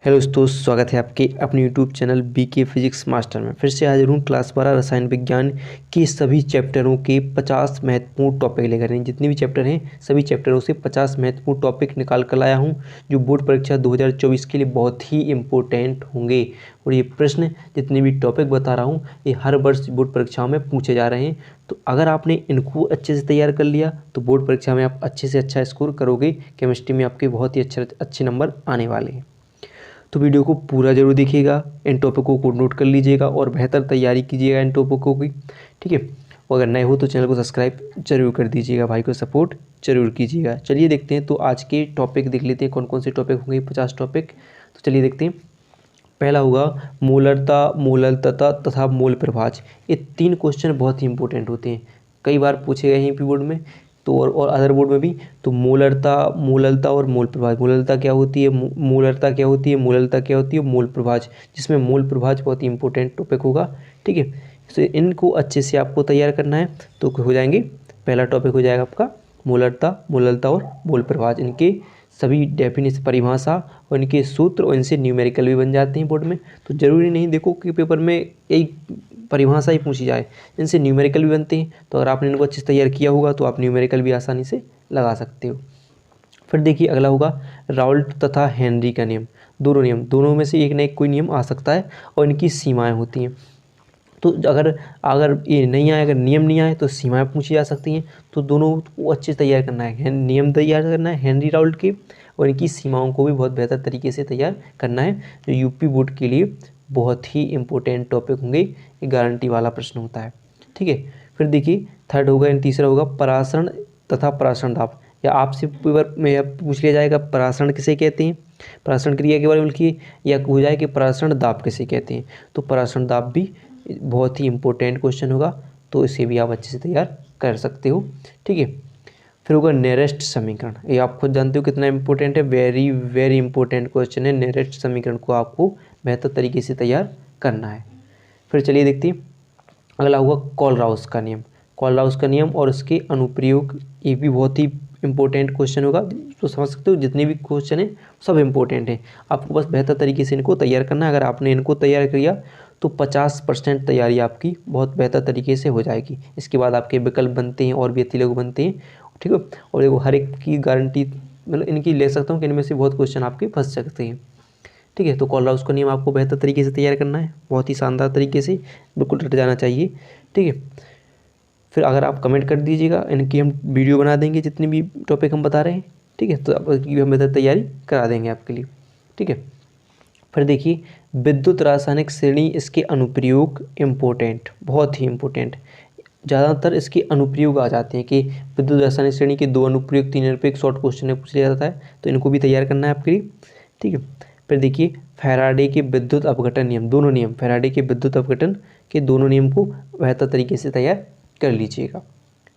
Hello दोस्तों, स्वागत है आपके अपने YouTube channel BK physics master में। फिर से हाजिर हूँ क्लास 12 रसायन विज्ञान के सभी चैप्टरों के 50 महत्वपूर्ण टॉपिक लेकर। जितने भी चैप्टर हैं सभी चैप्टरों से 50 महत्वपूर्ण टॉपिक निकाल कर लाया हूँ जो बोर्ड परीक्षा 2024 के लिए बहुत ही इम्पोर्टेंट होंगे। और ये प्रश्न जितने भी टॉपिक बता रहा हूँ ये हर वर्ष बोर्ड परीक्षाओं में पूछे जा रहे हैं। तो अगर आपने इनको अच्छे से तैयार कर लिया तो बोर्ड परीक्षा में आप अच्छे से अच्छा स्कोर करोगे। केमिस्ट्री में आपके बहुत ही अच्छे नंबर आने वाले हैं। तो वीडियो को पूरा जरूर देखिएगा, इन टॉपिकों को नोट कर लीजिएगा और बेहतर तैयारी कीजिएगा इन टॉपिकों की। ठीक है, और अगर नए हो तो चैनल को सब्सक्राइब जरूर कर दीजिएगा, भाई को सपोर्ट जरूर कीजिएगा। चलिए देखते हैं, तो आज के टॉपिक देख लेते हैं कौन कौन से टॉपिक होंगे, 50 टॉपिक। तो चलिए देखते हैं। पहला होगा मोलरता, मोलरता तथा मोल प्रभाज। ये 3 क्वेश्चन बहुत ही इंपॉर्टेंट होते हैं, कई बार पूछे गए हैं यूपी बोर्ड में तो और अदर बोर्ड में भी। तो मोलरता, मोलरता और मोल प्रभाज। मोलरता क्या होती है, मोलरता क्या होती है, मोलरता क्या होती है, मोल प्रभाज, जिसमें मोल प्रभाज बहुत ही इंपॉर्टेंट टॉपिक होगा। ठीक है, तो इनको अच्छे से आपको तैयार करना है। तो हो जाएंगे, पहला टॉपिक हो जाएगा आपका मोलरता, मोलरता और मोल प्रभाज। इनके सभी डेफिनेशन, परिभाषा और इनके सूत्र और इनसे न्यूमेरिकल भी बन जाते हैं बोर्ड में। तो ज़रूरी नहीं देखो कि पेपर में एक परिभाषा ही पूछी जाए, इनसे न्यूमेरिकल भी बनते हैं। तो अगर आपने इनको अच्छे से तैयार किया होगा तो आप न्यूमेरिकल भी आसानी से लगा सकते हो। फिर देखिए अगला होगा राउल्ट तथा हेनरी का नियम। दोनों नियम, दोनों में से एक न एक कोई नियम आ सकता है और इनकी सीमाएँ होती हैं। तो अगर अगर ये नहीं आए, अगर नियम नहीं आए तो सीमाएँ पूछी जा सकती हैं। तो दोनों को अच्छे से तैयार करना है, नियम तैयार करना है हेनरी राउल्ट के, और इनकी सीमाओं को भी बहुत बेहतर तरीके से तैयार करना है, जो यूपी बोर्ड के लिए बहुत ही इंपॉर्टेंट टॉपिक होंगे। ये गारंटी वाला प्रश्न होता है। ठीक है, फिर देखिए थर्ड होगा, तीसरा होगा परासरण तथा परासरण दाब। या आपसे पेपर में पूछ लिया जाएगा परासरण किसे कहते हैं, परासरण क्रिया के बारे में लिखिए, या हो जाए कि परासरण दाब किसे कहते हैं। तो परासरण दाब भी बहुत ही इंपॉर्टेंट क्वेश्चन होगा, तो इसे भी आप अच्छे से तैयार कर सकते हो। ठीक है, फिर होगा नेरेस्ट समीकरण। ये आप खुद जानते हो कितना इंपॉर्टेंट है, वेरी वेरी इंपॉर्टेंट क्वेश्चन है। नेरेस्ट समीकरण को आपको बेहतर तरीके से तैयार करना है। फिर चलिए देखते हैं, अगला होगा कोलराउस का नियम। कोलराउस का नियम और उसके अनुप्रयोग, ये भी बहुत ही इंपॉर्टेंट क्वेश्चन होगा। तो समझ सकते हो जितने भी क्वेश्चन हैं सब इंपॉर्टेंट हैं, आपको बस बेहतर तरीके से इनको तैयार करना है। अगर आपने इनको तैयार किया तो 50% तैयारी आपकी बहुत बेहतर तरीके से हो जाएगी। इसके बाद आपके विकल्प बनते हैं और भी अति लघु बनते हैं। ठीक है, और देखो हर एक की गारंटी मतलब इनकी ले सकता हूँ कि इनमें से बहुत क्वेश्चन आपके फंस सकते हैं। ठीक है, तो कोलराउस का नियम आपको बेहतर तरीके से तैयार करना है, बहुत ही शानदार तरीके से, बिल्कुल रट जाना चाहिए। ठीक है, फिर अगर आप कमेंट कर दीजिएगा, इनकी हम वीडियो बना देंगे जितने भी टॉपिक हम बता रहे हैं। ठीक है, तो आपकी हम बेहतर तैयारी करा देंगे आपके लिए। ठीक है, फिर देखिए विद्युत रासायनिक श्रेणी, इसके अनुप्रयोग इम्पोर्टेंट, बहुत ही इम्पोर्टेंट। ज़्यादातर इसके अनुप्रयोग आ जाते हैं कि विद्युत रासायनिक श्रेणी के 2 अनुप्रयोग, 3 अनुप्रयोग शॉर्ट क्वेश्चन में पूछ लिया जाता है, तो इनको भी तैयार करना है आपके लिए। ठीक है, फिर देखिए फैराडे के विद्युत अपघटन नियम, दोनों नियम, फैराडे के विद्युत अपघटन के दोनों नियम को बेहतर तरीके से तैयार कर लीजिएगा।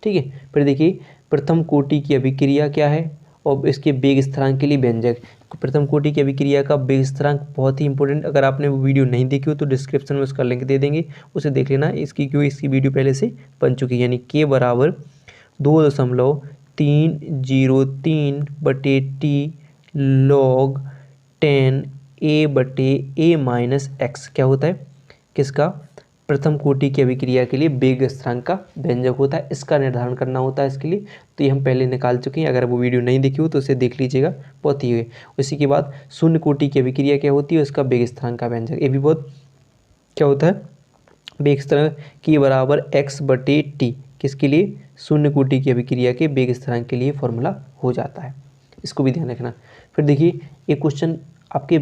ठीक है, फिर देखिए प्रथम कोटि की अभिक्रिया क्या है और इसके वेग स्थिरांक के लिए व्यंजक। प्रथम कोटि की अभिक्रिया का वेग स्थिरांक बहुत ही इंपॉर्टेंट, अगर आपने वो वीडियो नहीं देखी हो तो डिस्क्रिप्शन में उसका लिंक दे देंगे, उसे देख लेना। इसकी क्यों, इसकी वीडियो पहले से बन चुकी है, यानी के बराबर 2.303/t log 10 a/a-x क्या होता है, किसका, प्रथम कोटि की अभिक्रिया के लिए वेग स्थिरांक का व्यंजक होता है, इसका निर्धारण करना होता है इसके लिए। तो ये हम पहले निकाल चुके हैं, अगर वो वीडियो नहीं देखी हो तो उसे देख लीजिएगा, बहुत ही है। उसी के बाद शून्य कोटि की अभिक्रिया क्या होती है, उसका वेग स्थिरांक का व्यंजक, ये भी बहुत क्या होता है, वेग स्थिरांक के बराबर x/t, किसके लिए, शून्य कोटि की अभिक्रिया के वेग स्थिरांक के लिए फॉर्मूला हो जाता है, इसको भी ध्यान रखना। फिर देखिए ये क्वेश्चन आपके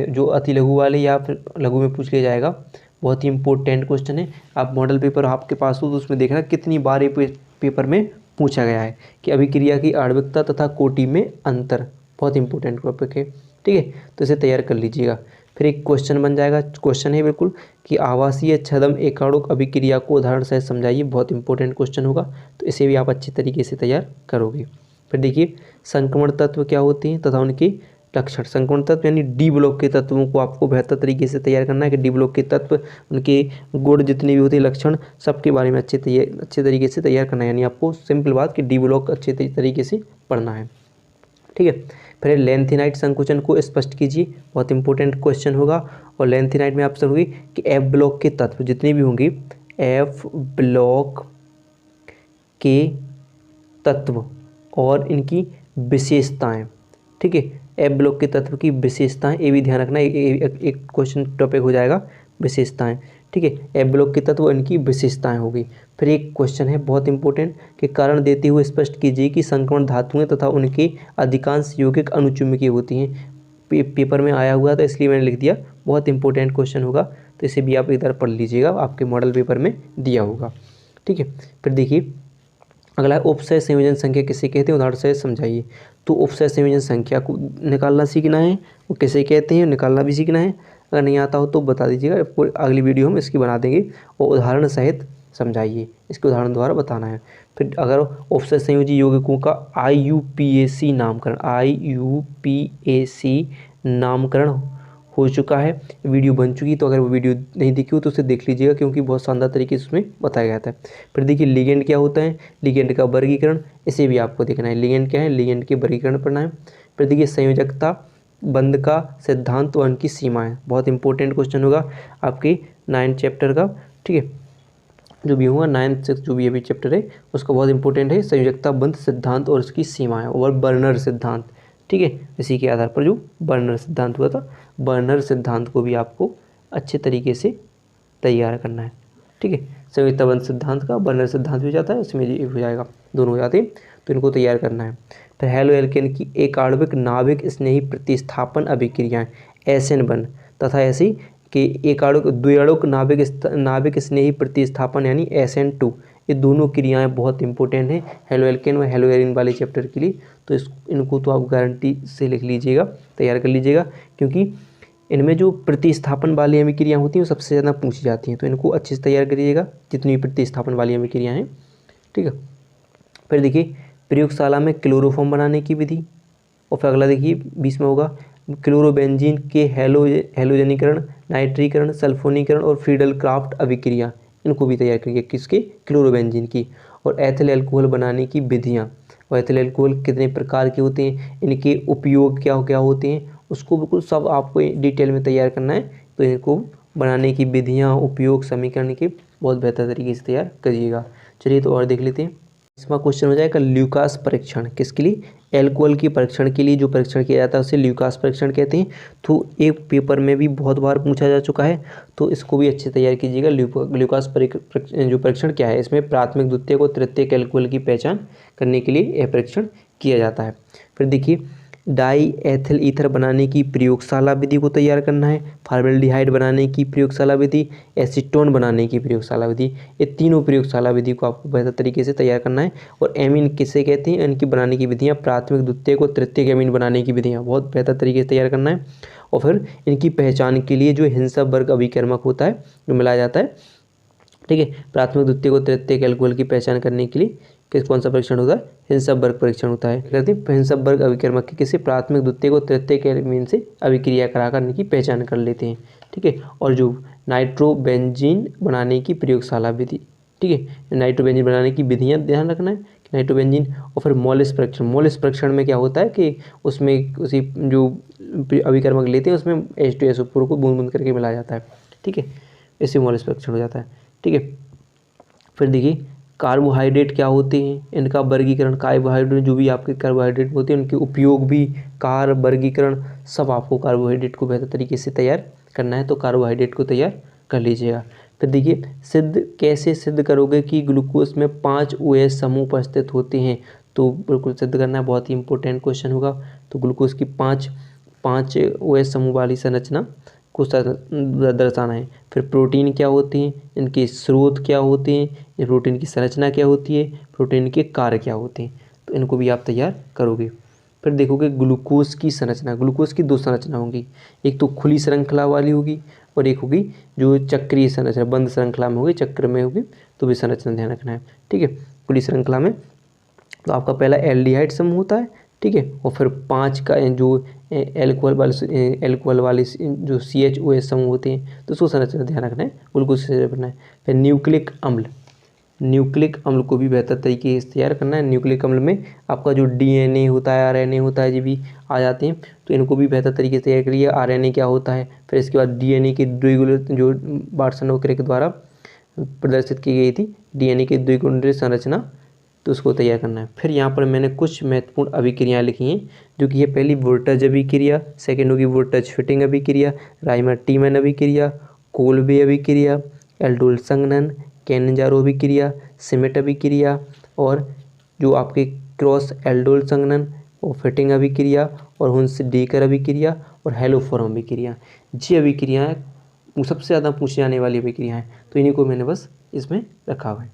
जो अति लघु वाले या फिर लघु में पूछ लिया जाएगा, बहुत ही इंपॉर्टेंट क्वेश्चन है। आप मॉडल पेपर आपके पास हो तो उसमें देखना कितनी बार ये पेपर में पूछा गया है कि अभिक्रिया की आणविकता तथा कोटि में अंतर, बहुत इंपॉर्टेंट टॉपिक है। ठीक है, तो इसे तैयार कर लीजिएगा। फिर एक क्वेश्चन बन जाएगा, क्वेश्चन है बिल्कुल कि आवासीय छद्म एकाणुक अभिक्रिया को उदाहरण सहित समझाइए, बहुत इंपॉर्टेंट क्वेश्चन होगा, तो इसे भी आप अच्छी तरीके से तैयार करोगे। फिर देखिए संक्रमण तत्व क्या होते हैं तथा उनके लक्षण। संक्रमण तत्व यानी डी ब्लॉक के तत्वों को आपको बेहतर तरीके से तैयार करना है कि डी ब्लॉक के तत्व, उनके गुण जितने भी होते हैं, लक्षण, सबके बारे में अच्छे तरीके से तैयार करना है। यानी आपको सिंपल बात कि डी ब्लॉक अच्छे तरीके से पढ़ना है। ठीक है, फिर लेंथेनाइट संकुचन को स्पष्ट कीजिए, बहुत इंपॉर्टेंट क्वेश्चन होगा। और लेंथेनाइट में आपसे होगी कि एफ ब्लॉक के तत्व जितने भी होंगे, एफ ब्लॉक के तत्व और इनकी विशेषताएं, ठीक है। एफ ब्लॉक के तत्व की विशेषताएं, ये भी ध्यान रखना, एक क्वेश्चन टॉपिक हो जाएगा विशेषताएं, ठीक है। एफ ब्लॉक के तत्व और इनकी विशेषताएं होगी। फिर एक क्वेश्चन है बहुत इंपॉर्टेंट कि कारण देते हुए स्पष्ट कीजिए कि संक्रमण धातुएं तथा उनके अधिकांश यौगिक अनुचुंबकीय होती हैं। पेपर में आया हुआ था इसलिए मैंने लिख दिया, बहुत इंपॉर्टेंट क्वेश्चन होगा, तो इसे भी आप इधर पढ़ लीजिएगा, आपके मॉडल पेपर में दिया होगा, ठीक है। फिर देखिए अगला है उपसय संयोजन संख्या किसे कहते हैं, उदाहरण से समझाइए। तो उपसय संयोजन संख्या को निकालना सीखना है, वो किसे कहते हैं निकालना भी सीखना है। अगर नहीं आता हो तो बता दीजिएगा, आपको अगली वीडियो हम इसकी बना देंगे और उदाहरण सहित समझाइए, इसके उदाहरण द्वारा बताना है। फिर अगर उपसय संयोजी यौगिकों का IUPAC नामकरण, IUPAC नामकरण हो चुका है, वीडियो बन चुकी, तो अगर वो वीडियो नहीं देखी हो तो उसे देख लीजिएगा क्योंकि बहुत शानदार तरीके से उसमें बताया गया था। फिर देखिए लिगेंड क्या होता है, लिगेंड का वर्गीकरण, इसे भी आपको देखना है, लिगेंड क्या है, लिगेंड के वर्गीकरण पढ़ना है। फिर देखिए संयोजकता बंध का सिद्धांत और उनकी सीमाएं, बहुत इंपॉर्टेंट क्वेश्चन होगा आपके 9th चैप्टर का, ठीक है, जो भी होगा 9th 6th जो भी अभी चैप्टर है उसका बहुत इंपॉर्टेंट है, संयोजकता बंध सिद्धांत और उसकी सीमाएं और बर्नर सिद्धांत, ठीक है। इसी के आधार पर जो बर्नर सिद्धांत हुआ था, बर्नर सिद्धांत को भी आपको अच्छे तरीके से तैयार करना है, ठीक है। संयोजकता बंध सिद्धांत का बर्नर सिद्धांत भी हो जाता है, उसमें ये हो जाएगा, दोनों हो जाते हैं, तो इनको तैयार करना है। फिर हैलो एल्केन की एक आणविक नाभिक स्नेही प्रतिस्थापन अभिक्रियाएं SN1 तथा ऐसी कि एक आणुक द्विआणुक नाभिक स्नेही प्रतिस्थापन यानी SN2, ये दोनों क्रियाएं बहुत इंपॉर्टेंट हैं हेलो एल्केन और हेलो एरिन वाले चैप्टर के लिए। तो इनको तो आप गारंटी से लिख लीजिएगा, तैयार कर लीजिएगा, क्योंकि इनमें जो प्रतिस्थापन वाली अभिक्रियाएं होती हैं वो सबसे ज़्यादा पूछी जाती हैं, तो इनको अच्छे से तैयार करिएगा जितनी भी प्रतिस्थापन वाली अभिक्रियाएं हैं, ठीक है। फिर देखिए प्रयोगशाला में क्लोरोफॉर्म बनाने की विधि, और फिर अगला देखिए 20 में होगा क्लोरोबेंजीन के हैलोजनीकरण, नाइट्रीकरण, सल्फोनीकरण और फ्रीडल क्राफ्ट अभिक्रिया, इनको भी तैयार करिए, किसके, क्लोरोबेंजीन की। और एथिल अल्कोहल बनाने की विधियाँ, और एथिल अल्कोहल कितने प्रकार के होते हैं, इनके उपयोग क्या क्या होते हैं, उसको बिल्कुल सब आपको डिटेल में तैयार करना है। तो इनको बनाने की विधियाँ, उपयोग, समीकरण के बहुत बेहतर तरीके से तैयार करिएगा। चलिए तो और देख लेते हैं। इसमें क्वेश्चन हो जाएगा ल्यूकास परीक्षण, किसके लिए, एल्कोहल के परीक्षण के लिए जो परीक्षण किया जाता है उसे ल्यूकास परीक्षण कहते हैं। तो एक पेपर में भी बहुत बार पूछा जा चुका है, तो इसको भी अच्छे तैयार कीजिएगा। ल्यूकास जो परीक्षण क्या है, इसमें प्राथमिक द्वितीयक और तृतीयक एल्कोहल की पहचान करने के लिए यह परीक्षण किया जाता है। फिर देखिए डाई एथिल ईथर बनाने की प्रयोगशाला विधि को तैयार करना है, फॉर्मेल्डिहाइड बनाने की प्रयोगशाला विधि, एसीटोन बनाने की प्रयोगशाला विधि, ये तीनों प्रयोगशाला विधि को आपको बेहतर तरीके से तैयार करना है। और एमीन किसे कहते हैं, इनकी बनाने की विधियाँ, प्राथमिक द्वितीयक और तृतीयक एमीन बनाने की विधियाँ बहुत बेहतर तरीके से तैयार करना है। और फिर इनकी पहचान के लिए जो हिंसकबर्ग अभिकर्मक होता है जो मिलाया जाता है, ठीक है, प्राथमिक द्वितीयक और तृतीयक एल्कोहल की पहचान करने के लिए कौन सा परीक्षण होता है, हिंसकबर्ग परीक्षण होता है। कहते हैं हिंसकबर्ग अभिकर्मक के किसी प्राथमिक द्वितीयक और तृतीयक एमीन से अभिक्रिया कराकर इनकी पहचान कर लेते हैं, ठीक है। और जो नाइट्रोबेंजीन बनाने की प्रयोगशाला विधि, ठीक है, नाइट्रोबेंजीन बनाने की विधियाँ ध्यान रखना है कि नाइट्रोबेंजीन। और फिर मॉलिस परीक्षण, मॉलिस परीक्षण में क्या होता है कि उसमें उसी जो अभिकर्मक लेते हैं उसमें H2SO4 को बूंद बूंद करके मिलाया जाता है, ठीक है, इससे मॉलिस परीक्षण हो जाता है, ठीक है। फिर देखिए कार्बोहाइड्रेट क्या होते हैं, इनका वर्गीकरण, कार्बोहाइड्रेट जो भी आपके कार्बोहाइड्रेट होते हैं उनके उपयोग भी, कार्य वर्गीकरण, सब आपको कार्बोहाइड्रेट को बेहतर तरीके से तैयार करना है, तो कार्बोहाइड्रेट को तैयार कर लीजिएगा। फिर देखिए कैसे सिद्ध करोगे कि ग्लूकोज में 5 OH समूह उपस्थित होते हैं, तो बिल्कुल सिद्ध करना है, बहुत ही इंपॉर्टेंट क्वेश्चन होगा। तो ग्लूकोज की 5 OH समूह वाली संरचना को दर्शाना है। फिर प्रोटीन क्या होते हैं, इनके स्रोत क्या होते हैं, प्रोटीन की संरचना क्या होती है, प्रोटीन के कार्य क्या होते हैं, तो इनको भी आप तैयार करोगे। फिर देखोगे ग्लूकोज की संरचना, ग्लूकोज की 2 संरचना होंगी, एक तो खुली श्रृंखला वाली होगी और एक होगी जो चक्रीय संरचना, बंद श्रृंखला में होगी, चक्र में होगी, तो भी संरचना ध्यान रखना है, ठीक है। खुली श्रृंखला में तो आपका पहला एल्डिहाइड समूह होता है, ठीक है, और फिर 5 का जो एल्कोहल वाले जो CHOH समूह होते हैं, तो उसको संरचना ध्यान रखना है, ग्लूकोज से बनना है। फिर न्यूक्लिक अम्ल, न्यूक्लिक अम्ल को भी बेहतर तरीके से तैयार करना है। न्यूक्लिक अम्ल में आपका जो डीएनए होता है, आरएनए होता है, ये भी आ जाते हैं, तो इनको भी बेहतर तरीके से तैयार करिए। आरएनए क्या होता है, फिर इसके बाद डीएनए की द्विगुणित जो वाटसन और क्रिक द्वारा प्रदर्शित की गई थी डीएनए की द्विगुणित संरचना, तो उसको तैयार करना है। फिर यहाँ पर मैंने कुछ महत्वपूर्ण अभिक्रियाएँ लिखी हैं, जो कि ये पहली वोल्टेज अभिक्रिया, सेकेंड होगी वोल्टेज फिटिंग अभिक्रिया, राइमर टीमन अभिक्रिया, कोल्बे अभिक्रिया, एल्डोल संघनन, कैनिंजारो अभिक्रिया, सिमेट अभिक्रिया, और जो आपके क्रॉस एल्डोल संघनन और फिटिंग अभिक्रिया और हुंस डीकर अभिक्रिया और हेलोफोरम अभिक्रिया। ये अभिक्रियाएँ सबसे ज़्यादा पूछी जाने वाली अभिक्रिया हैं, तो इन्हीं को मैंने बस इसमें रखा हुआ है।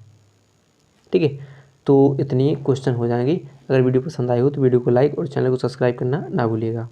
ठीक है, तो इतनी क्वेश्चन हो जाएंगे। अगर वीडियो पसंद आए हो तो वीडियो को लाइक और चैनल को सब्सक्राइब करना ना भूलिएगा।